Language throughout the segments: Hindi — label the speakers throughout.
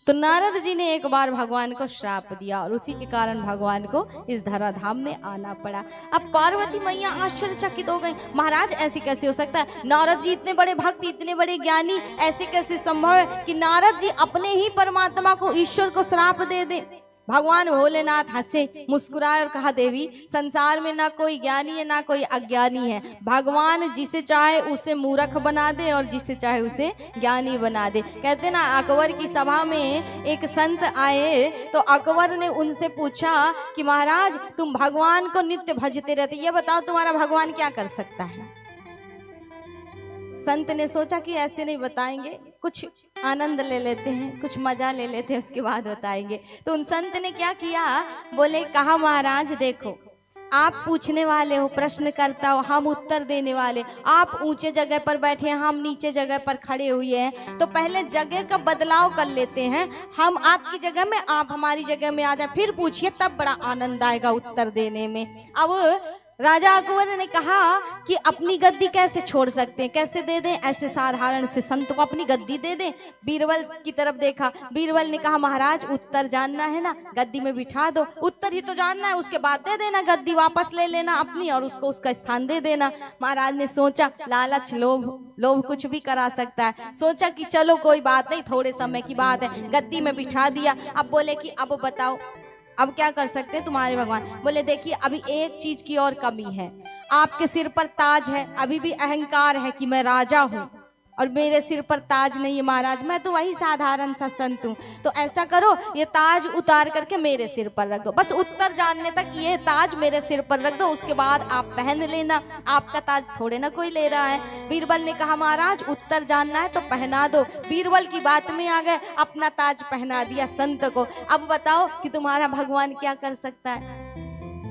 Speaker 1: तो नारद जी ने एक बार भगवान को श्राप दिया और उसी के कारण भगवान को इस धराधाम में आना पड़ा। अब पार्वती मैया आश्चर्यचकित हो गई, महाराज ऐसे कैसे हो सकता है? नारद जी इतने बड़े भक्त, इतने बड़े ज्ञानी, ऐसे कैसे संभव है कि नारद जी अपने ही परमात्मा को, ईश्वर को श्राप दे दे? भगवान भोलेनाथ हंसे, मुस्कुराए और कहा, देवी संसार में ना कोई ज्ञानी है ना कोई अज्ञानी है। भगवान जिसे चाहे उसे मूर्ख बना दे और जिसे चाहे उसे ज्ञानी बना दे। कहते ना, अकबर की सभा में एक संत आए तो अकबर ने उनसे पूछा कि महाराज तुम भगवान को नित्य भजते रहते, ये बताओ तुम्हारा भगवान क्या कर सकता है? संत ने सोचा कि ऐसे नहीं बताएंगे, कुछ आनंद ले लेते हैं, कुछ मजा ले लेते हैं, उसके बाद बताएंगे। तो उन संत ने क्या किया, बोले, कहा महाराज देखो, आप पूछने वाले हो, प्रश्न करता हो, हम उत्तर देने वाले। आप ऊंचे जगह पर बैठे हैं, हम नीचे जगह पर खड़े हुए हैं, तो पहले जगह का बदलाव कर लेते हैं। हम आपकी जगह में, आप हमारी जगह में आ जाए, फिर पूछिए, तब बड़ा आनंद आएगा उत्तर देने में। अब राजा अकबर ने कहा कि अपनी गद्दी कैसे छोड़ सकते हैं, कैसे दे दें ऐसे साधारण से संत को अपनी गद्दी दे दें? बीरबल की तरफ देखा, बीरबल ने कहा, महाराज उत्तर जानना है ना, गद्दी में बिठा दो। उत्तर ही तो जानना है, उसके बाद दे देना, गद्दी वापस ले लेना अपनी और उसको उसका स्थान दे देना। महाराज ने सोचा, लालच, लोभ कुछ भी करा सकता है। सोचा कि चलो कोई बात नहीं, थोड़े समय की बात है, गद्दी में बिठा दिया। अब बोले कि अब बताओ, अब क्या कर सकते हैं तुम्हारे भगवान? बोले, देखिए अभी एक चीज की और कमी है, आपके सिर पर ताज है, अभी भी अहंकार है कि मैं राजा हूँ, और मेरे सिर पर ताज नहीं है महाराज, मैं तो वही साधारण सा संत हूँ। तो ऐसा करो, ये ताज उतार करके मेरे सिर पर रख दो, बस उत्तर जानने तक ये ताज मेरे सिर पर रख दो, उसके बाद आप पहन लेना, आपका ताज थोड़े ना कोई ले रहा है। बीरबल ने कहा, महाराज उत्तर जानना है तो पहना दो। बीरबल की बात में आ गए, अपना ताज पहना दिया संत को। अब बताओ कि तुम्हारा भगवान क्या कर सकता है?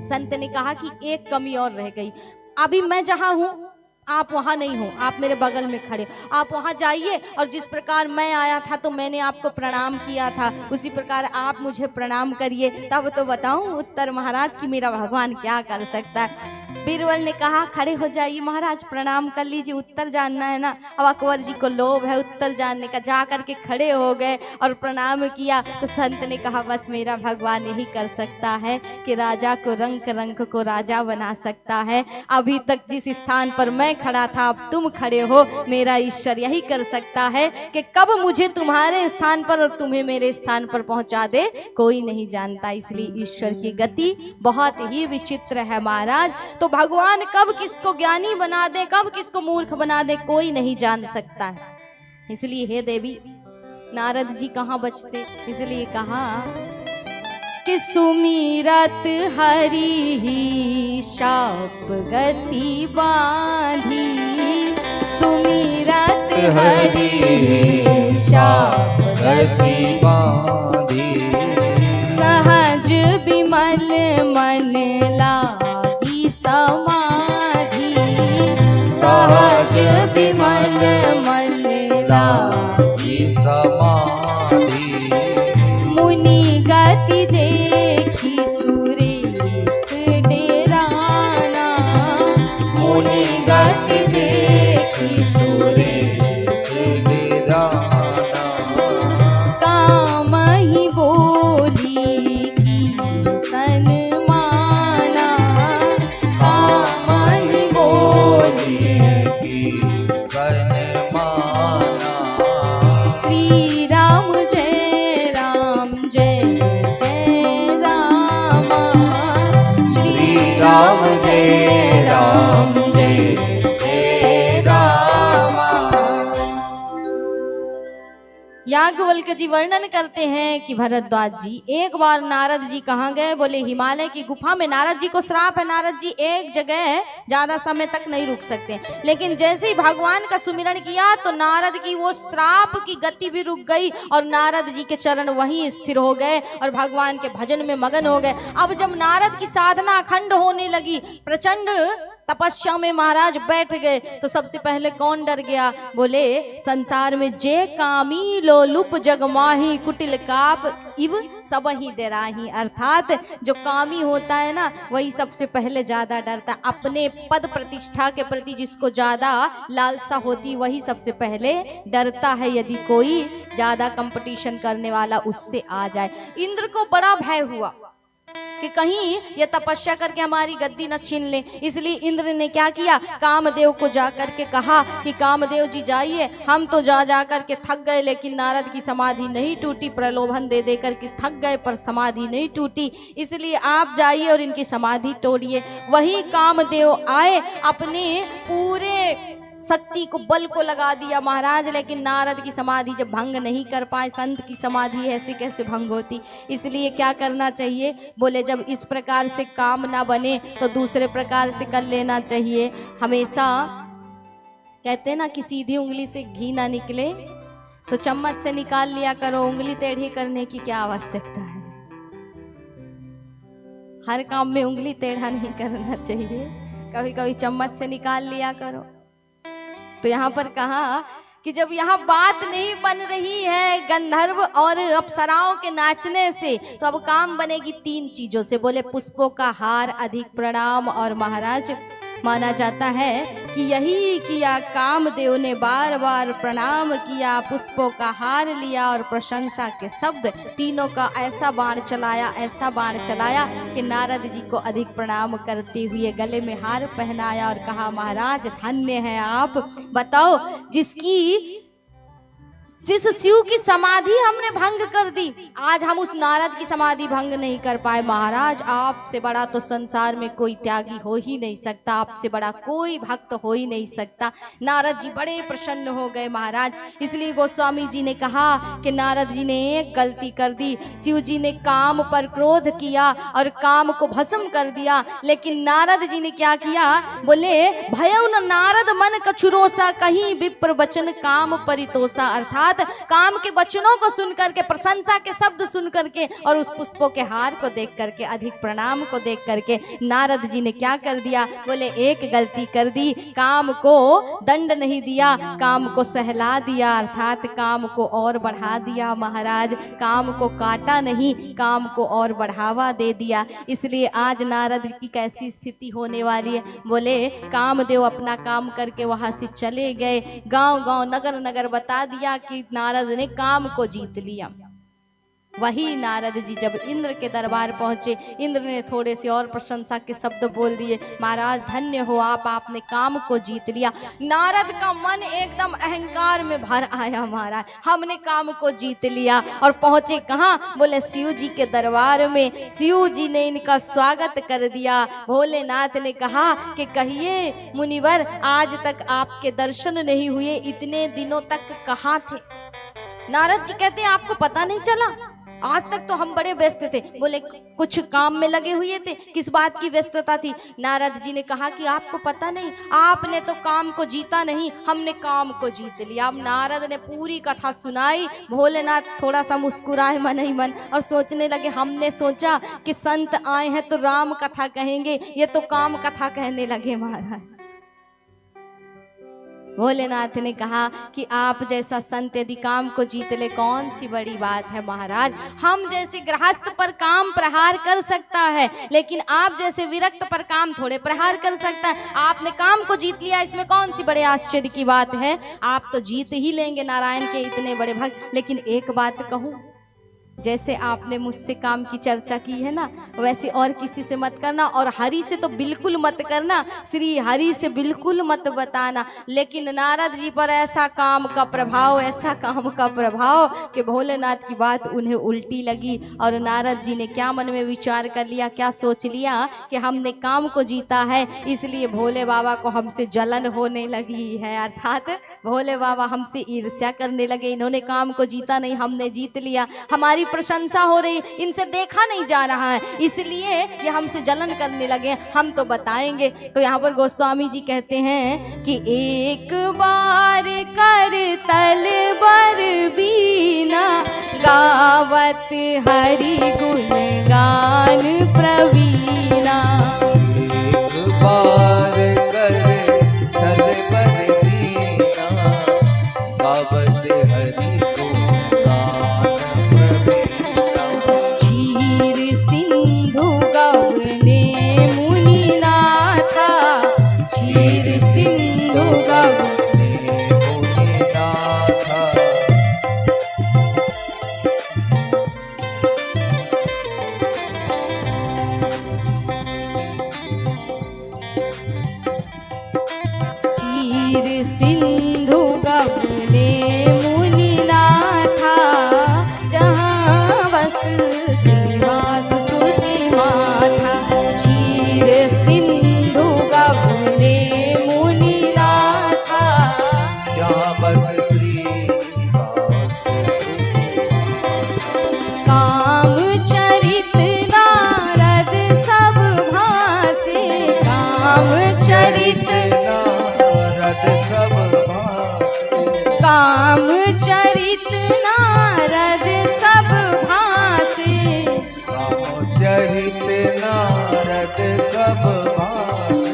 Speaker 1: संत ने कहा कि एक कमी और रह गई, अभी मैं जहां हूं आप वहां नहीं हो, आप मेरे बगल में खड़े, आप वहां जाइए और जिस प्रकार मैं आया था तो मैंने आपको प्रणाम किया था, उसी प्रकार आप मुझे प्रणाम करिए, तब तो बताऊं उत्तर महाराज कि मेरा भगवान क्या कर सकता है। बीरबल ने कहा, खड़े हो जाइए महाराज, प्रणाम कर लीजिए, उत्तर जानना है ना। अब अकबर जी को लोभ है उत्तर जानने का, जा करके खड़े हो गए और प्रणाम किया। तो संत ने कहा, बस मेरा भगवान यही कर सकता है कि राजा को रंक रंक को राजा बना सकता है। अभी तक जिस स्थान पर मैं खड़ा था, अब तुम खड़े हो, मेरा ईश्वर यही कर सकता है कि कब मुझे तुम्हारे स्थान पर और तुम्हें मेरे स्थान पर पहुंचा दे, कोई नहीं जानता। इसलिए ईश्वर की गति बहुत ही विचित्र है महाराज। तो भगवान कब किसको ज्ञानी बना दे, कब किसको मूर्ख बना दे, कोई नहीं जान सकता है। इसलिए हे देवी, नारद जी कहाँ बचते, इसलिए कहा कि सुमिरत हरि ही शाप गति बांधी, सुमिरत हरि ही शाप गति बांधी, सहज विमल मन लागी समाधि, सहज विमल मन लागी समाधि, मुनि गति देखी सुरेश डेराना, मुनि गति देखी सुरेश डेराना, काम ही बोली की सनमाना, काम ही बोली की सनमाना, श्री राम जय राम जय जय रामा, श्री राम जय राम जय जय रामा। याज्ञवल्क्य जी वर्णन करते हैं कि भरद्वाज जी एक बार नारद जी कहाँ गए, बोले हिमालय की गुफा में। नारद जी को श्राप है, नारद जी एक जगह ज्यादा समय तक नहीं रुक सकते, लेकिन जैसे ही भगवान का सुमिरन किया तो नारद की वो श्राप की गति भी रुक गई और नारद जी के चरण वहीं स्थिर हो गए और भगवान के भजन में मगन हो गए। अब जब नारद की साधना अखंड होने लगी, प्रचंड तपस्या में महाराज बैठ गए तो सबसे पहले कौन डर गया? बोले संसार में जे कामी लोलुप जगमाही कुटिल काप इव सब ही डराही। अर्थात जो कामी होता है ना वही सबसे पहले ज्यादा डरता। अपने पद प्रतिष्ठा के प्रति जिसको ज्यादा लालसा होती वही सबसे पहले डरता है यदि कोई ज्यादा कंपटीशन करने वाला उससे आ जाए। इंद्र को बड़ा भय हुआ कि कहीं ये तपस्या करके हमारी गद्दी न छीन ले। इसलिए इंद्र ने क्या किया? कामदेव को जाकर के कहा कि कामदेव जी जाइए, हम तो जा करके थक गए लेकिन नारद की समाधि नहीं टूटी। प्रलोभन दे दे करके थक गए पर समाधि नहीं टूटी, इसलिए आप जाइए और इनकी समाधि तोड़िए। वही कामदेव आए, अपने पूरे शक्ति को बल को लगा दिया महाराज, लेकिन नारद की समाधि जब भंग नहीं कर पाए, संत की समाधि ऐसे कैसे भंग होती। इसलिए क्या करना चाहिए? बोले जब इस प्रकार से काम ना बने तो दूसरे प्रकार से कर लेना चाहिए। हमेशा कहते हैं ना कि सीधी उंगली से घी ना निकले तो चम्मच से निकाल लिया करो। उंगली टेढ़ी करने की क्या आवश्यकता है? हर काम में उंगली टेढ़ा नहीं करना चाहिए, कभी कभी चम्मच से निकाल लिया करो। तो यहाँ पर कहा कि जब यहाँ बात नहीं बन रही है गंधर्व और अप्सराओं के नाचने से तो अब काम बनेगी 3 चीजों से। बोले पुष्पों का हार, अधिक प्रणाम, और महाराज माना जाता है कि यही किया कामदेव ने, बार बार प्रणाम किया, पुष्पों का हार लिया और प्रशंसा के शब्द तीनों का ऐसा बाण चलाया, ऐसा बाण चलाया कि नारद जी को अधिक प्रणाम करते हुए गले में हार पहनाया और कहा महाराज धन्य है आप। बताओ जिस शिव की समाधि हमने भंग कर दी, आज हम उस नारद की समाधि भंग नहीं कर पाए। महाराज आपसे बड़ा तो संसार में कोई त्यागी हो ही नहीं सकता, आपसे बड़ा कोई भक्त हो ही नहीं सकता। नारद जी बड़े प्रसन्न हो गए महाराज। इसलिए गोस्वामी जी ने कहा कि नारद जी ने एक गलती कर दी। शिव जी ने काम पर क्रोध किया और काम को भस्म कर दिया, लेकिन नारद जी ने क्या किया? बोले भयउ न नारद मन कछुरोसा, कहीं विप्र वचन काम परितोषा। अर्थात काम के वचनों को सुन करके, प्रशंसा के शब्द सुन करके और उस पुष्पों के हार को देख करके, अधिक प्रणाम को देख करके नारद जी ने क्या कर दिया? बोले एक गलती कर दी, काम को दंड नहीं दिया, काम को सहला दिया, अर्थात काम को और बढ़ा दिया महाराज। काम को काटा नहीं, काम को और बढ़ावा दे दिया। इसलिए आज नारद की कैसी स्थिति होने वाली है? बोले कामदेव अपना काम करके वहां से चले गए, गांव गांव नगर नगर बता दिया कि नारद ने काम को जीत लिया। वही नारद जी जब इंद्र के दरबार पहुंचे, इंद्र ने थोड़े से और प्रशंसा के शब्द बोल दिए, महाराज धन्य हो आप, आपने काम को जीत लिया। नारद का मन एकदम अहंकार में भर आया, महाराज हमने काम को जीत लिया। और पहुंचे कहाँ? बोले शिव जी के दरबार में। शिव जी ने इनका स्वागत कर दिया। भोलेनाथ ने कहा कि कहिए मुनिवर, आज तक आपके दर्शन नहीं हुए, इतने दिनों तक कहाँ थे? नारद जी कहते हैं आपको पता नहीं चला, आज तक तो हम बड़े व्यस्त थे। बोले कुछ काम में लगे हुए थे। किस बात की व्यस्तता थी? नारद जी ने कहा कि आपको पता नहीं, आपने तो काम को जीता नहीं, हमने काम को जीत लिया। अब नारद ने पूरी कथा सुनाई। भोलेनाथ थोड़ा सा मुस्कुराए मन ही मन और सोचने लगे, हमने सोचा कि संत आए हैं तो राम कथा कहेंगे, ये तो काम कथा कहने लगे महाराज। भोलेनाथ ने कहा कि आप जैसा संत यदि काम को जीत ले, कौन सी बड़ी बात है महाराज। हम जैसे गृहस्थ पर काम प्रहार कर सकता है, लेकिन आप जैसे विरक्त पर काम थोड़े प्रहार कर सकता है। आपने काम को जीत लिया, इसमें कौन सी बड़े आश्चर्य की बात है। आप तो जीत ही लेंगे, नारायण के इतने बड़े भक्त। लेकिन एक बात कहूँ, जैसे आपने मुझसे काम की चर्चा की है ना, वैसे और किसी से मत करना, और हरि से तो बिल्कुल मत करना, श्री हरि से बिल्कुल मत बताना। लेकिन नारद जी पर ऐसा काम का प्रभाव, ऐसा काम का प्रभाव कि भोलेनाथ की बात उन्हें उल्टी लगी। और नारद जी ने क्या मन में विचार कर लिया, क्या सोच लिया कि हमने काम को जीता है, इसलिए भोले बाबा को हमसे जलन होने लगी है। अर्थात भोले बाबा हमसे ईर्ष्या करने लगे, इन्होंने काम को जीता नहीं, हमने जीत लिया, हमारी प्रशंसा हो रही, इनसे देखा नहीं जा रहा है, इसलिए ये हमसे जलन करने लगे, हम तो बताएंगे। तो यहाँ पर गोस्वामी जी कहते हैं कि एक बार कर तल बर बीना, गावत हरि गुण गान प्रवीणा।
Speaker 2: एक बार
Speaker 1: श्रीवास सुति माथा क्षीर सिंधु गबने मुनिनाथा।
Speaker 2: जहाँ बस
Speaker 1: काम चरित नारद सब भासे, काम चरित
Speaker 2: नारद सब भासे,
Speaker 1: काम चरित नारद सब भासे।
Speaker 2: चरित नारद सब भासे,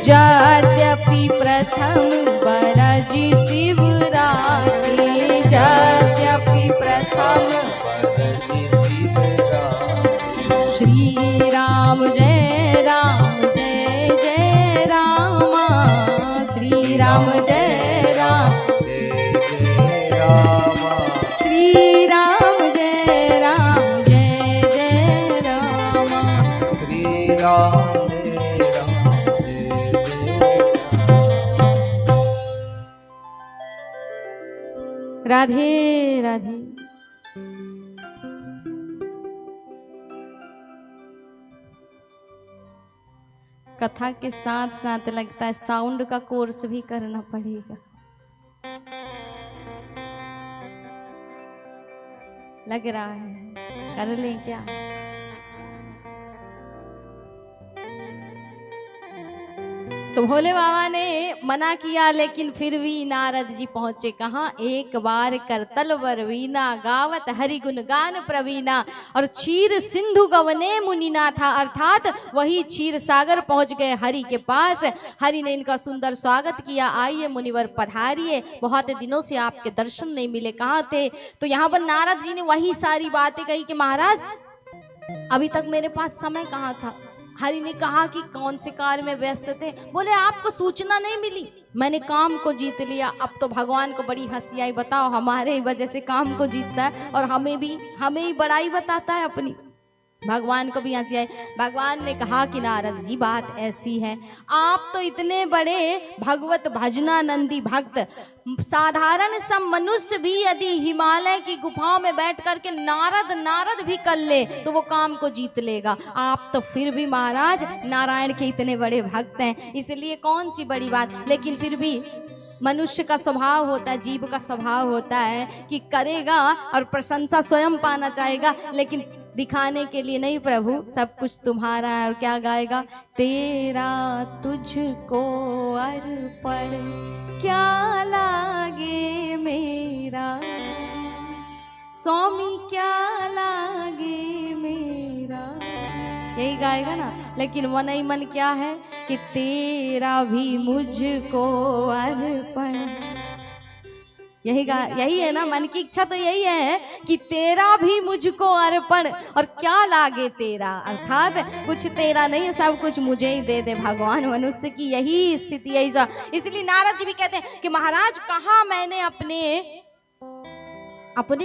Speaker 1: यद्यपि प्रथम बरज शिवरात्रि, यद्यपि प्रथम
Speaker 2: बरजी शिवरात्रि।
Speaker 1: श्री राम जय राम जय जय रामा, श्री राम जय राम
Speaker 2: जय जय रामा,
Speaker 1: श्री राम जय राम जय जय रामा।
Speaker 2: श्री राम जय राम जय जय
Speaker 1: राधे राधे। कथा के साथ साथ लगता है साउंड का कोर्स भी करना पड़ेगा। लग रहा है कर लें क्या? तो भोले बाबा ने मना किया, लेकिन फिर भी नारद जी पहुंचे कहाँ? एक बार करतल वीणा गावत हरि गुण गान प्रवीणा, और क्षीर सिंधु गवने मुनिना था, अर्थात वही क्षीर सागर पहुंच गए हरि के पास। हरि ने इनका सुंदर स्वागत किया, आइए मुनिवर पधारिए, बहुत दिनों से आपके दर्शन नहीं मिले, कहाँ थे? तो यहाँ पर नारद जी ने वही सारी बातें कही कि महाराज अभी तक मेरे पास समय कहाँ था। हरि ने कहा कि कौन से कार्य में व्यस्त थे? बोले आपको सूचना नहीं मिली, मैंने काम को जीत लिया। अब तो भगवान को बड़ी हंसी आई, बताओ हमारे ही वजह से काम को जीतता है और हमें ही बड़ाई बताता है अपनी। भगवान को भी हंसी आई। भगवान ने कहा कि नारद जी बात ऐसी है, आप तो इतने बड़े भगवत भजनानंदी भक्त, साधारण सा मनुष्य भी यदि हिमालय की गुफाओं में बैठ करके नारद भी कर ले तो वो काम को जीत लेगा। आप तो फिर भी महाराज नारायण के इतने बड़े भक्त हैं, इसलिए कौन सी बड़ी बात। लेकिन फिर भी मनुष्य का स्वभाव होता है, जीव का स्वभाव होता है कि करेगा और प्रशंसा स्वयं पाना चाहेगा, लेकिन दिखाने के लिए नहीं, प्रभु सब कुछ तुम्हारा है। और क्या गाएगा? तेरा तुझको अर्पण क्या लागे मेरा, स्वामी क्या लागे मेरा, यही गाएगा ना। लेकिन मन ही मन क्या है कि तेरा भी मुझको अर्पण, यही है ना, मन की इच्छा तो यही है कि तेरा भी मुझको अर्पण, और क्या लागे तेरा, अर्थात कुछ तेरा नहीं, सब कुछ मुझे ही दे दे भगवान। मनुष्य की यही स्थिति है। इसलिए नारद जी भी कहते हैं कि महाराज कहाँ मैंने अपने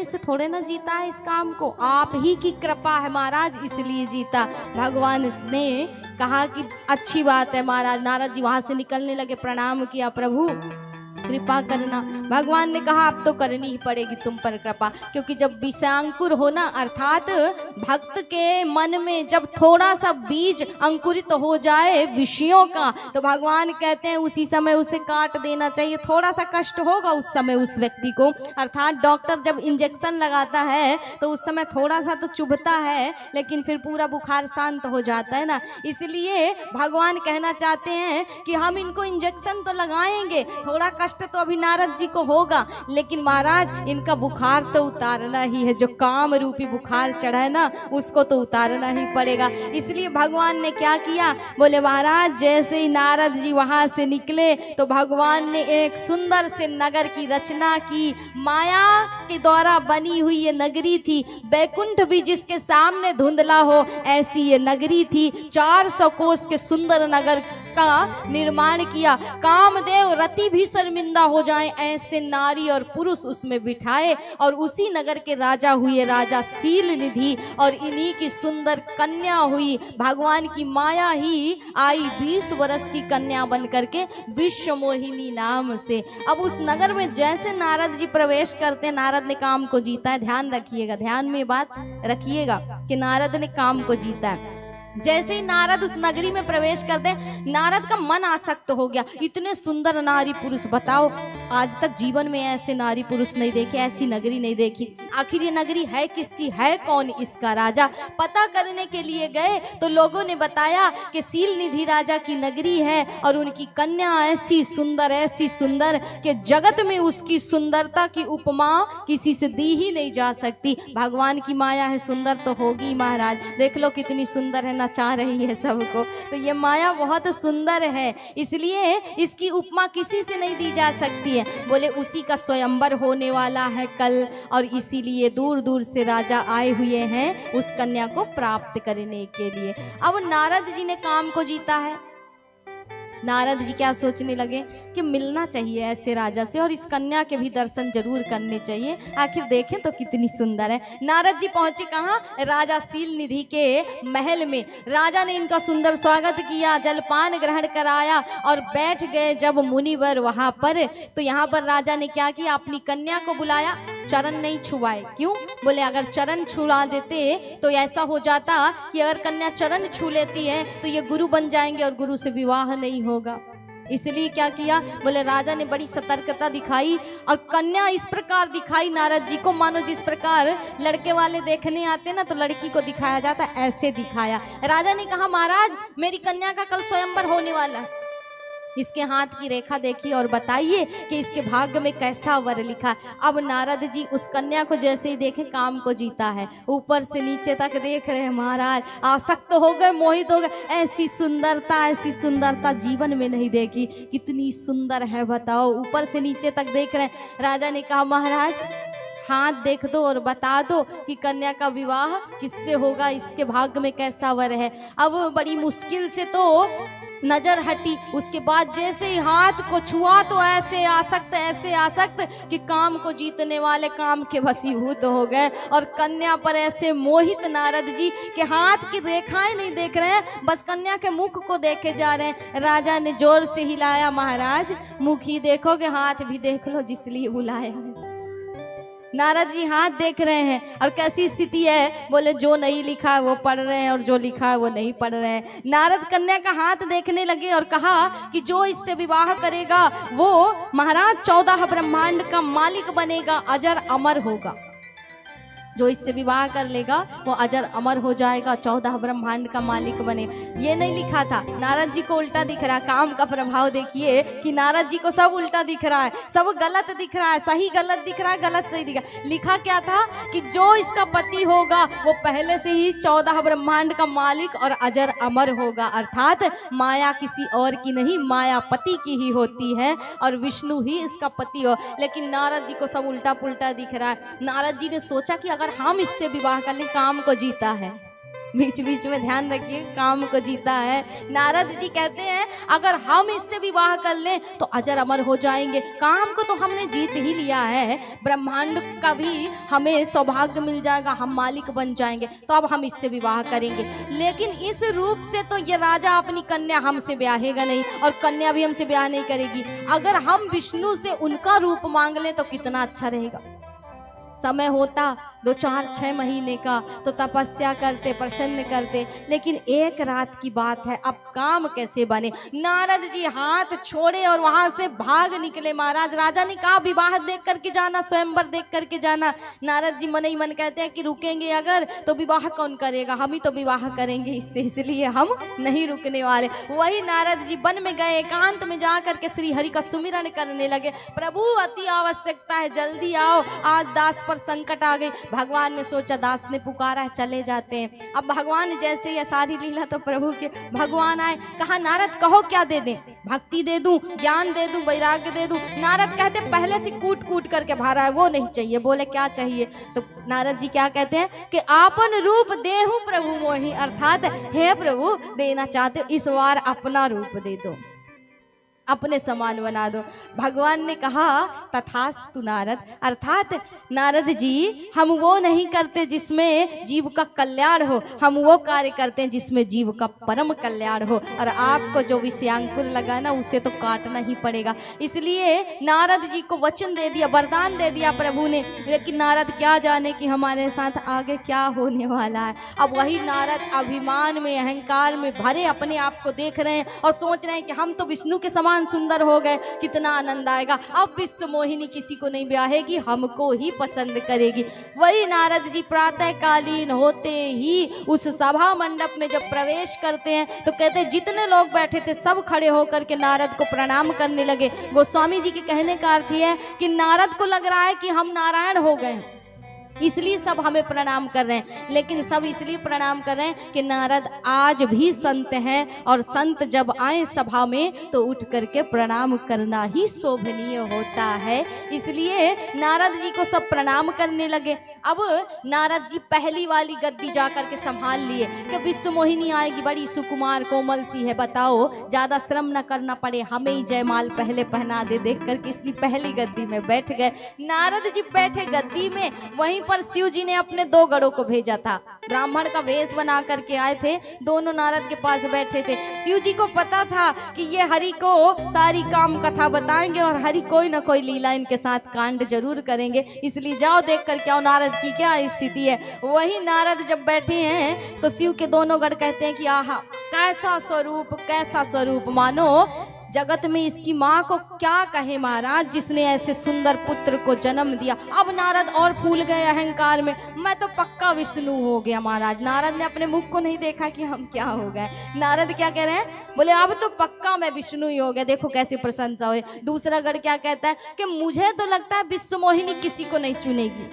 Speaker 1: से थोड़े ना जीता है इस काम को, आप ही की कृपा है महाराज, इसलिए जीता। भगवान ने कहा कि अच्छी बात है महाराज। नारद जी वहां से निकलने लगे, प्रणाम किया, प्रभु कृपा करना। भगवान ने कहा अब तो करनी ही पड़ेगी तुम पर कृपा, क्योंकि जब विषांकुर होना, अर्थात भक्त के मन में जब थोड़ा सा बीज अंकुरित हो जाए विषयों का, तो भगवान कहते हैं उसी समय उसे काट देना चाहिए। थोड़ा सा कष्ट होगा उस समय उस व्यक्ति को, अर्थात डॉक्टर जब इंजेक्शन लगाता है तो उस समय थोड़ा सा तो चुभता है, लेकिन फिर पूरा बुखार शांत हो जाता है ना। इसलिए भगवान कहना चाहते हैं कि हम इनको इंजेक्शन तो लगाएंगे, थोड़ा कष्ट तो अभी नारद जी को होगा, लेकिन महाराज इनका बुखार तो उतारना ही है। जो काम रूपी बुखार चढ़ा है ना, उसको तो उतारना ही पड़ेगा। इसलिए भगवान ने क्या किया? बोले महाराज जैसे ही नारद जी वहां से निकले तो भगवान ने एक सुंदर से नगर की रचना की। माया के द्वारा बनी हुई ये नगरी थी, बैकुंठ भी जिसके सामने धुंधला हो ऐसी ये नगरी थी। 400 कोस के सुंदर नगर का निर्माण किया। कामदेव रति भी शर्मिंदा जिंदा हो जाएं ऐसे नारी और पुरुष उसमें बिठाए, और उसी नगर के राजा हुए राजा सील निधि, और इन्हीं की सुंदर कन्या हुई भगवान की माया ही आई 20 वर्ष की कन्या बन करके विश्व मोहिनी नाम से। अब उस नगर में जैसे नारद जी प्रवेश करते हैं, नारद ने काम को जीता है। ध्यान रखिएगा, ध्यान में बात रखिएगा कि नारद ने काम को जीता है। जैसे ही नारद उस नगरी में प्रवेश करते हैं, नारद का मन आसक्त हो गया। इतने सुंदर नारी पुरुष, बताओ आज तक जीवन में ऐसे नारी पुरुष नहीं देखे, ऐसी नगरी नहीं देखी। आखिर ये नगरी है किसकी, है कौन इसका राजा? पता करने के लिए गए तो लोगों ने बताया कि सील निधि राजा की नगरी है, और उनकी कन्या ऐसी सुंदर कि जगत में उसकी सुंदरता की उपमा किसी से दी ही नहीं जा सकती। भगवान की माया है, सुंदर तो होगी महाराज। देख लो कितनी सुंदर है, नचा रही है सबको। तो ये माया बहुत सुंदर है, इसलिए इसकी उपमा किसी से नहीं दी जा सकती है। बोले उसी का स्वयंवर होने वाला है कल, और इसीलिए दूर दूर से राजा आए हुए हैं उस कन्या को प्राप्त करने के लिए। अब नारद जी ने काम को जीता है। नारद जी क्या सोचने लगे कि मिलना चाहिए ऐसे राजा से, और इस कन्या के भी दर्शन जरूर करने चाहिए, आखिर देखें तो कितनी सुंदर है। नारद जी पहुंचे कहाँ? राजा सील निधि के महल में। राजा ने इनका सुंदर स्वागत किया, जलपान ग्रहण कराया और बैठ गए जब मुनिवर वहां पर। तो यहाँ पर राजा ने क्या किया, अपनी कन्या को बुलाया, चरण नहीं छुआए। क्यों? बोले अगर चरण छुआ देते तो ऐसा हो जाता कि अगर कन्या चरण छू लेती है तो ये गुरु बन जाएंगे और गुरु से विवाह नहीं होगा। इसलिए क्या किया, बोले राजा ने बड़ी सतर्कता दिखाई, और कन्या इस प्रकार दिखाई नारद जी को, मानो जिस प्रकार लड़के वाले देखने आते ना तो लड़की को दिखाया जाता, ऐसे दिखाया। राजा ने कहा महाराज मेरी कन्या का कल स्वयंवर होने वाला है, इसके हाथ की रेखा देखिए और बताइए कि इसके भाग्य में कैसा वर लिखा है। अब नारद जी उस कन्या को जैसे ही देखे, काम को जीता है, ऊपर से नीचे तक देख रहे हैं महाराज, आसक्त हो गए, मोहित हो गए। ऐसी सुंदरता जीवन में नहीं देखी, कितनी सुंदर है बताओ, ऊपर से नीचे तक देख रहे हैं। राजा ने कहा महाराज हाथ देख दो और बता दो कि कन्या का विवाह किससे होगा, इसके भाग्य में कैसा वर है। अब बड़ी मुश्किल से तो नजर हटी, उसके बाद जैसे ही हाथ को छुआ तो ऐसे आसक्त कि काम को जीतने वाले काम के वशीभूत हो गए, और कन्या पर ऐसे मोहित नारद जी के हाथ की रेखाएं नहीं देख रहे हैं, बस कन्या के मुख को देखे जा रहे हैं। राजा ने जोर से हिलाया, महाराज मुख ही देखोगे, हाथ भी देख लो जिसलिए बुलाया है। नारद जी हाथ देख रहे हैं, और कैसी स्थिति है, बोले जो नहीं लिखा है वो पढ़ रहे हैं और जो लिखा है वो नहीं पढ़ रहे हैं। नारद कन्या का हाथ देखने लगे और कहा कि जो इससे विवाह करेगा वो महाराज 14 ब्रह्मांड का मालिक बनेगा, अजर अमर होगा। जो इससे विवाह कर लेगा वो अजर अमर हो जाएगा, 14 ब्रह्मांड का मालिक बने। ये नहीं लिखा था, नारद जी को उल्टा दिख रहा है। काम का प्रभाव देखिए कि नारद जी को सब उल्टा दिख रहा है, सब गलत दिख रहा है, सही गलत दिख रहा है, गलत सही दिख रहा है। लिखा क्या था कि जो इसका पति होगा वो पहले से ही 14 ब्रह्मांड का मालिक और अजर अमर होगा, अर्थात माया किसी और की नहीं, माया पति की ही होती है और विष्णु ही इसका पति हो। लेकिन नारद जी को सब उल्टा पुल्टा दिख रहा है। नारद जी ने सोचा कि अगर हम इससे विवाह कर लें, काम को जीता है, बीच बीच में ध्यान रखिए, काम को जीता है। नारद जी कहते हैं अगर हम इससे विवाह कर लें तो अजर अमर हो जाएंगे, काम को तो हमने जीत ही लिया है, ब्रह्मांड का भी हमें सौभाग्य मिल जाएगा, हम मालिक बन जाएंगे, तो अब हम इससे विवाह करेंगे। लेकिन इस रूप से तो ये राजा अपनी कन्या हमसे ब्याहेगा नहीं और कन्या भी हमसे ब्याह नहीं करेगी। अगर हम विष्णु से उनका रूप मांग लें तो कितना अच्छा रहेगा। समय होता 2, 4, 6 महीने का तो तपस्या करते, प्रसन्न करते, लेकिन एक रात की बात है, अब काम कैसे बने। नारद जी हाथ छोड़े और वहां से भाग निकले। महाराज राजा ने कहा विवाह देख करके जाना, स्वयंवर देख करके जाना। नारद जी मन ही मन कहते हैं कि रुकेंगे अगर तो विवाह कौन करेगा, हम ही तो विवाह करेंगे इससे, इसलिए हम नहीं रुकने वाले। वही नारद जी वन में गए, एकांत में जा करके श्री हरि का सुमिरन करने लगे। प्रभु अति आवश्यकता है, जल्दी आओ, आज दास पर संकट आ गई। भगवान ने सोचा दास ने पुकारा है, चले जाते हैं। अब भगवान जैसे ये सारी लीला तो प्रभु के, भगवान आए, कहा नारद कहो क्या दे दें, भक्ति दे दूं, ज्ञान दे दूं, वैराग्य दे दूं। नारद कहते पहले से कूट कूट करके भरा है वो नहीं चाहिए। बोले क्या चाहिए? तो नारद जी क्या कहते हैं कि आपन रूप देहूं प्रभु मोहि, अर्थात हे प्रभु देना चाहते हो इस बार अपना रूप दे दो। अपने समान बना दो। भगवान ने कहा तथास्तु नारद, अर्थात नारद जी हम वो नहीं करते जिसमें जीव का कल्याण हो, हम वो कार्य करते हैं जिसमें जीव का परम कल्याण हो। और आपको जो विषयांकुर लगा ना उसे तो काटना ही पड़ेगा। इसलिए नारद जी को वचन दे दिया, वरदान दे दिया प्रभु ने। लेकिन नारद क्या जाने कि हमारे साथ आगे क्या होने वाला है। अब वही नारद अभिमान में, अहंकार में भरे अपने आप को देख रहे हैं और सोच रहे हैं कि हम तो विष्णु के समान सुंदर हो गए, कितना आनंद आएगा। अब विश्व मोहिनी किसी को नहीं ब्याहेगी, हमको ही पसंद करेगी। वही नारद जी प्रातः कालीन होते ही उस सभा मंडप में जब प्रवेश करते हैं तो कहते हैं जितने लोग बैठे थे सब खड़े होकर के नारद को प्रणाम करने लगे। गोस्वामी जी के कहने का अर्थ है कि नारद को लग रहा है कि हम नारायण हो गए, इसलिए सब हमें प्रणाम कर रहे हैं। लेकिन सब इसलिए प्रणाम कर रहे हैं कि नारद आज भी संत हैं और संत जब आए सभा में तो उठ करके प्रणाम करना ही शोभनीय होता है। इसलिए नारद जी को सब प्रणाम करने लगे। अब नारद जी पहली वाली गद्दी जा करके संभाल लिए कि विश्व मोहिनी आएगी, बड़ी सुकुमार कोमल सी है, बताओ ज्यादा श्रम न करना पड़े, हमें ही जयमाल पहले पहना दे। देख करके इसलिए पहली गद्दी में बैठ गए। नारद जी बैठे गद्दी में, वहीं पर शिव जी ने अपने 2 गढ़ों को भेजा था। ब्राह्मण का वेश बना करके आए थे, दोनों नारद के पास बैठे थे। शिव जी को पता था कि ये हरि को सारी काम कथा बताएंगे और हरि कोई ना कोई लीला इनके साथ कांड जरूर करेंगे, इसलिए जाओ देख करके आओ नारद की क्या स्थिति है। वही नारद जब बैठे हैं तो शिव के दोनों गढ़ कहते हैं कि आहा कैसा स्वरूप, कैसा स्वरूप, मानो जगत में इसकी माँ को क्या कहे महाराज, जिसने ऐसे सुंदर पुत्र को जन्म दिया। अब नारद और फूल गए अहंकार में, मैं तो पक्का विष्णु हो गया महाराज। नारद ने अपने मुख को नहीं देखा कि हम क्या हो गए। नारद क्या कह रहे हैं, बोले अब तो पक्का मैं विष्णु ही हो गया। देखो कैसी प्रशंसा हुई। दूसरा गढ़ क्या कहता है कि मुझे तो लगता है विश्व मोहिनी किसी को नहीं चुनेगी,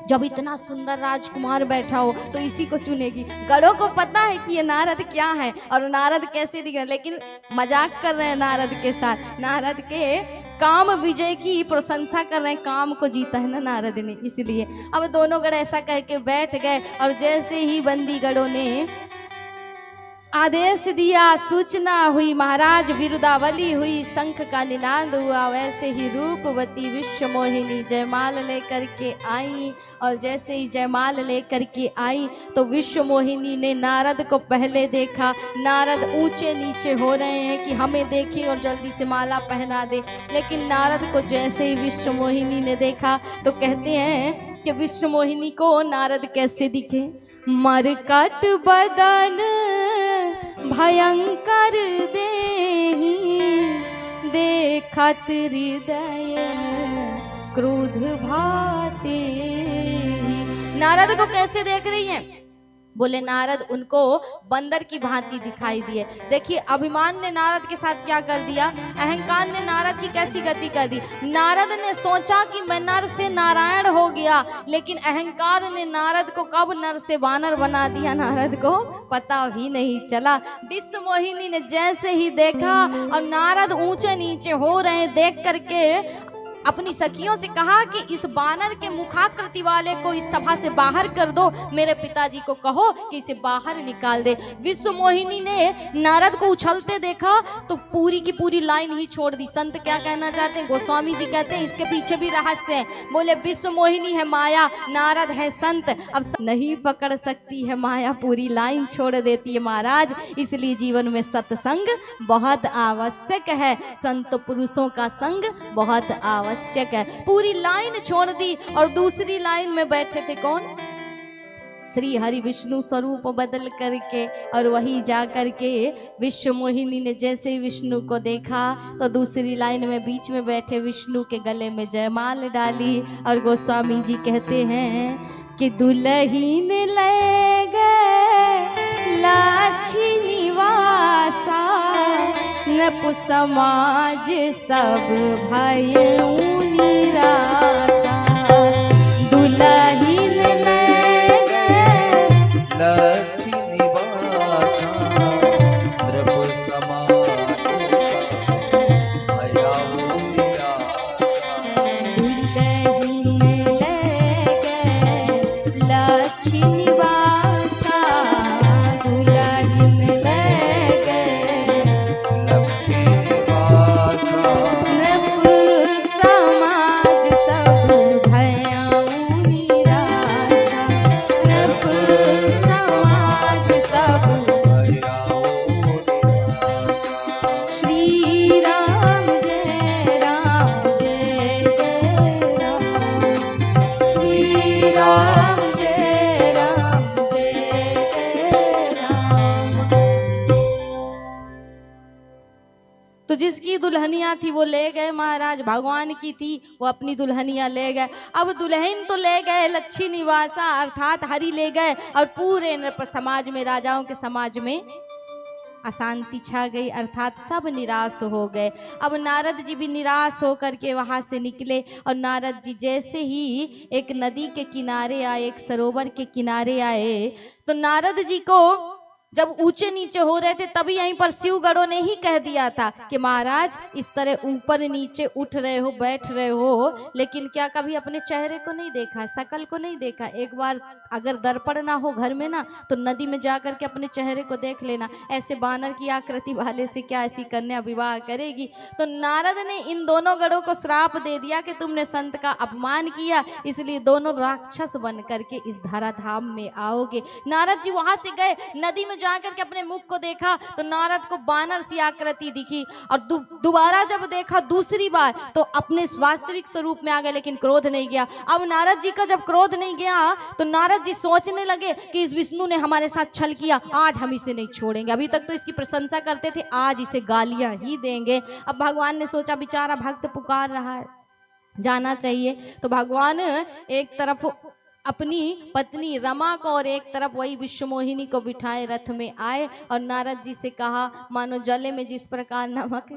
Speaker 1: जब इतना सुंदर राजकुमार बैठा हो तो इसी को चुनेगी। गढ़ों को पता है कि ये नारद क्या है और नारद कैसे दिख रहे, लेकिन मजाक कर रहे हैं नारद के साथ। नारद के काम विजय की प्रशंसा कर रहे हैं, काम को जीता है ना नारद ने, इसलिए। अब दोनों गढ़ ऐसा कह के बैठ गए और जैसे ही बंदी गढ़ों ने आदेश दिया, सूचना हुई, महाराज बिरुदावली हुई, शंख का निनाद हुआ, वैसे ही रूपवती विश्व मोहिनी जयमाल लेकर के आई। और जैसे ही जयमाल लेकर के आई तो विश्व मोहिनी ने नारद को पहले देखा। नारद ऊंचे नीचे हो रहे हैं कि हमें देखें और जल्दी से माला पहना दे। लेकिन नारद को जैसे ही विश्व मोहिनी ने देखा तो कहते हैं कि विश्व मोहिनी को नारद कैसे दिखे, मरकट बदन भयंकर देहि, देखत हृदय क्रोध भाते। नारद को कैसे देख रही हैं? बोले नारद उनको बंदर की भांति दिखाई दिए। देखिए अभिमान ने नारद के साथ क्या कर दिया, अहंकार ने नारद की कैसी गति कर दी। नारद ने सोचा कि मैं नर से नारायण हो गया, लेकिन अहंकार ने नारद को कब नर से वानर बना दिया, नारद को पता भी नहीं चला। विश्व मोहिनी ने जैसे ही देखा और नारद ऊंचे नीचे हो रहे देख करके अपनी सखियों से कहा कि इस बानर के मुखाकृति वाले को इस सभा से बाहर कर दो, मेरे पिताजी को कहो कि इसे बाहर निकाल दे। विश्व मोहिनी ने नारद को उछलते देखा तो पूरी की पूरी लाइन ही छोड़ दी। संत क्या कहना चाहते हैं, गोस्वामी जी कहते हैं इसके पीछे भी रहस्य है। बोले विश्व मोहिनी है माया, नारद है संत, अब नहीं पकड़ सकती है माया, पूरी लाइन छोड़ देती है महाराज। इसलिए जीवन में सत्संग बहुत आवश्यक है, संत पुरुषों का संग बहुत आवश्यक है। पूरी लाइन छोड़ दी और दूसरी लाइन में बैठे थे कौन, श्री हरि विष्णु स्वरूप बदल करके। और वही जा करके विश्व मोहिनी ने जैसे ही विष्णु को देखा तो दूसरी लाइन में बीच में बैठे विष्णु के गले में जयमाल डाली। और गोस्वामी जी कहते हैं कि दुल्हीन ले गए लाछी निवासा, नपु समाज सब भयउ निरासा। दुल्हीन ले गए
Speaker 2: लक्ष्मी निवासा, नृप समाज सब भयउ निरासा।
Speaker 1: दुल्हीन ले गए लक्ष्मी निवासा, दुल्हीन ले गए
Speaker 2: लक्ष्मी निवासा,
Speaker 1: समाज सब
Speaker 2: भयाओ निराशा।
Speaker 1: श्री राम जय राम जय जय राम श्री राम जय राम जय जय राम। तो जिसकी दुल्हनिया थी वो ले गए महाराज, भगवान की थी वो अपनी दुल्हनिया ले गए। अब दुल्हन तो ले गए, लच्छी निवासा अर्थात हरि ले गए, और पूरे नृप समाज में, राजाओं के समाज में अशांति छा गई, अर्थात सब निराश हो गए। अब नारद जी भी निराश होकर के वहां से निकले, और नारद जी जैसे ही एक नदी के किनारे आए, एक सरोवर के किनारे आए, तो नारद जी को जब ऊंचे नीचे हो रहे थे तभी यहीं पर शिवगणों ने ही कह दिया था कि महाराज इस तरह ऊपर नीचे उठ रहे हो, बैठ रहे हो, लेकिन क्या कभी अपने चेहरे को नहीं देखा, शकल को नहीं देखा? एक बार अगर दर्पण ना हो घर में ना, तो नदी में जा करके अपने चेहरे को देख लेना। ऐसे बानर की आकृति वाले से क्या ऐसी कन्या विवाह करेगी? तो नारद ने इन दोनों गणों को श्राप दे दिया कि तुमने संत का अपमान किया, इसलिए दोनों राक्षस बन करके इस धराधाम में आओगे। नारद जी वहां से गए, नदी में जाकर के अपने मुख को देखा तो नारद को बानर सी आकृति दिखी, और दोबारा जब देखा दूसरी बार तो अपने वास्तविक स्वरूप में आ गए, लेकिन क्रोध नहीं गया। अब नारद जी का जब क्रोध नहीं गया तो नारद जी सोचने लगे कि इस विष्णु ने हमारे साथ छल किया, आज हम इसे नहीं छोड़ेंगे। अभी तक तो इसकी प्रशंसा करते थे, आज इसे गालियां ही देंगे। अब भगवान ने सोचा बेचारा भक्त पुकार रहा है, जाना चाहिए। तो भगवान एक तरफ अपनी पत्नी रमा को और एक तरफ वही विश्वमोहिनी को बिठाए रथ में आए, और नारद जी से कहा, मानो जले में जिस प्रकार नमक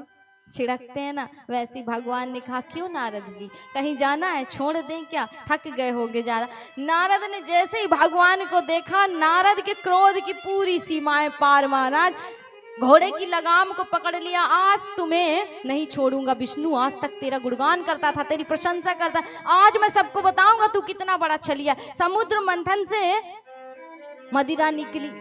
Speaker 1: छिड़कते हैं ना, वैसे भगवान ने कहा, क्यों नारद जी कहीं जाना है, छोड़ दें क्या, थक गए होगे ज्यादा। नारद ने जैसे ही भगवान को देखा, नारद के क्रोध की पूरी सीमाएं पार, महाराज घोड़े की लगाम को पकड़ लिया, आज तुम्हें नहीं छोड़ूंगा विष्णु, आज तक तेरा गुणगान करता था, तेरी प्रशंसा करता, आज मैं सबको बताऊंगा तू कितना बड़ा छलिया। समुद्र मंथन से मदिरा निकली,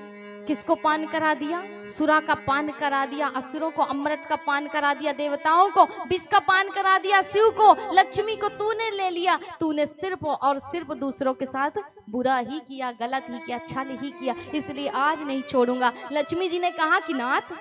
Speaker 1: किसको पान करा दिया? सुरा का पान करा दिया, असुरों को अमृत का पान करा दिया, देवताओं को विष का पान करा दिया, शिव को, लक्ष्मी को तूने ले लिया। तूने सिर्फ और सिर्फ दूसरों के साथ बुरा ही किया, गलत ही किया, छल ही किया, इसलिए आज नहीं छोड़ूंगा। लक्ष्मी जी ने कहा कि नाथ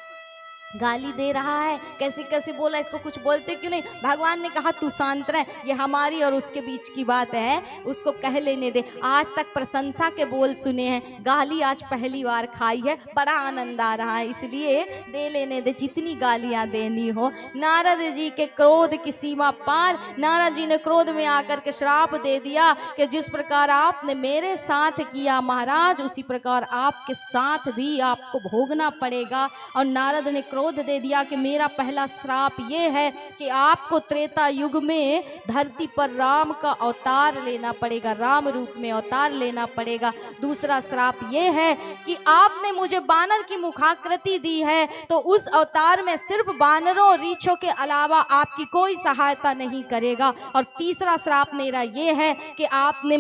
Speaker 1: गाली दे रहा है, कैसे कैसे बोला, इसको कुछ बोलते क्यों नहीं? भगवान ने कहा तू शांत रह, ये हमारी और उसके बीच की बात है, उसको कह लेने दे। आज तक प्रशंसा के बोल सुने हैं, गाली आज पहली बार खाई है, बड़ा आनंद आ रहा है, इसलिए दे लेने दे जितनी गालियां देनी हो। नारद जी के क्रोध की सीमा पार, नारद जी ने क्रोध में आकर के श्राप दे दिया कि जिस प्रकार आपने मेरे साथ किया महाराज, उसी प्रकार आपके साथ भी आपको भोगना पड़ेगा। और नारद ने क्रोध दे दिया कि मेरा पहला श्राप ये है कि आपको त्रेता युग में धरती पर राम का अवतार लेना पड़ेगा, राम रूप में अवतार लेना पड़ेगा। दूसरा श्राप ये है कि आपने मुझे बानर की मुखाकृति दी है, तो उस अवतार में सिर्फ बानरों और रीछों के अलावा आपकी कोई सहायता नहीं करेगा। और तीसरा श्राप मेरा ये है कि आपने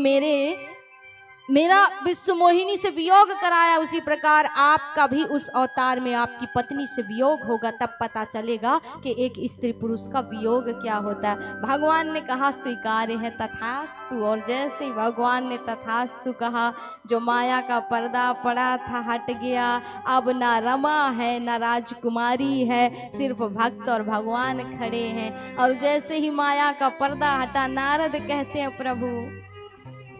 Speaker 1: मेरा विश्वमोहिनी से वियोग कराया, उसी प्रकार आपका भी उस अवतार में आपकी पत्नी से वियोग होगा, तब पता चलेगा कि एक स्त्री पुरुष का वियोग क्या होता है। भगवान ने कहा स्वीकार्य है, तथास्तु। और जैसे ही भगवान ने तथास्तु कहा, जो माया का पर्दा पड़ा था हट गया, अब ना रमा है ना राजकुमारी है, सिर्फ भक्त और भगवान खड़े हैं। और जैसे ही माया का पर्दा हटा, नारद कहते हैं प्रभु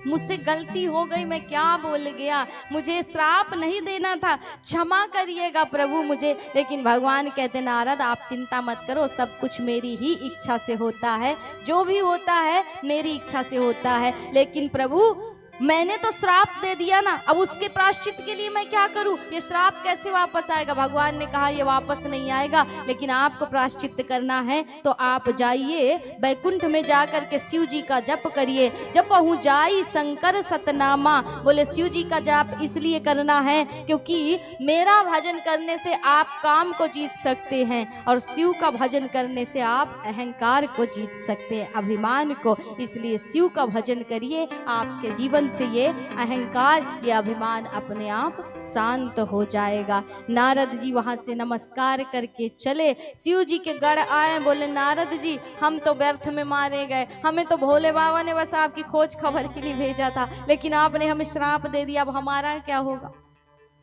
Speaker 1: मुझसे गलती हो गई, मैं क्या बोल गया, मुझे श्राप नहीं देना था, क्षमा करिएगा प्रभु मुझे। लेकिन भगवान कहते नारद आप चिंता मत करो, सब कुछ मेरी ही इच्छा से होता है, जो भी होता है मेरी इच्छा से होता है। लेकिन प्रभु मैंने तो श्राप दे दिया ना, अब उसके प्रायश्चित के लिए मैं क्या करूं? ये श्राप कैसे वापस आएगा? भगवान ने कहा ये वापस नहीं आएगा, लेकिन आपको प्रायश्चित करना है तो आप जाइए बैकुंठ में जाकर के शिव जी का जप करिए। जपहु जाई शंकर सतनामा, बोले शिव जी का जप इसलिए करना है क्योंकि मेरा भजन करने से आप काम को जीत सकते हैं, और शिव का भजन करने से आप अहंकार को जीत सकते हैं, अभिमान को। इसलिए शिव का भजन करिए, आपके जीवन से ये अहंकार, ये अभिमान अपने आप शांत हो जाएगा। नारद जी वहां से नमस्कार करके चले, शिव जी के गढ़ आए, बोले नारद जी हम तो व्यर्थ में मारे गए, हमें तो भोले बाबा ने बस आपकी खोज खबर के लिए भेजा था, लेकिन आपने हमें श्राप दे दिया, अब हमारा क्या होगा?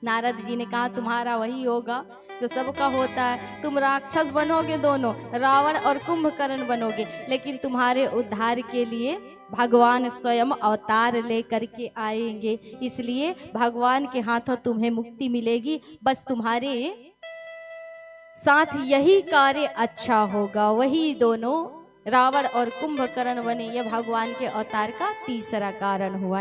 Speaker 1: नारद जी ने कहा तुम्हारा वही होगा जो सबका होता है, तुम राक्षस बनोगे दोनों, रावण और कुंभकर्ण बनोगे, लेकिन तुम्हारे उद्धार के लिए भगवान स्वयं अवतार लेकर के आएंगे, इसलिए भगवान के हाथों तुम्हें मुक्ति मिलेगी। बस तुम्हारे साथ यही कार्य अच्छा होगा। वही दोनों रावण और कुंभकर्ण बने, यह भगवान के अवतार का तीसरा कारण हुआ।